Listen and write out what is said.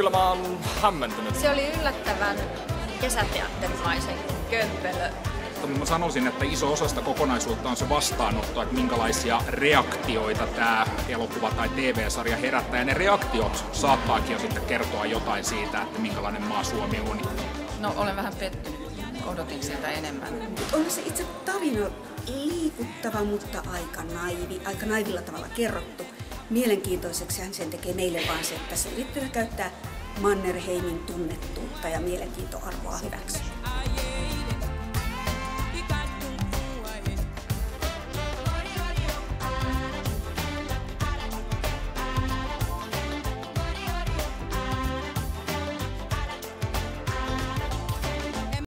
Kyllä mä oon hämmentynyt. Se oli yllättävän kesäteatterimaisen kömpelö. Mä sanoisin, että iso osa sitä kokonaisuutta on se vastaanotto, että minkälaisia reaktioita tämä elokuva tai TV-sarja herättää. Ja ne reaktiot saattaakin jo sitten kertoa jotain siitä, että minkälainen maa Suomi on. No, olen vähän pettynyt. Odotin siltä enemmän. On se itse tarina liikuttava, mutta aika naivilla tavalla kerrottu. Mielenkiintoiseksi hän sen tekee meille vaan se, että tässä yrittää käyttää Mannerheimin tunnettuutta ja mielenkiintoarvoa hyväksi.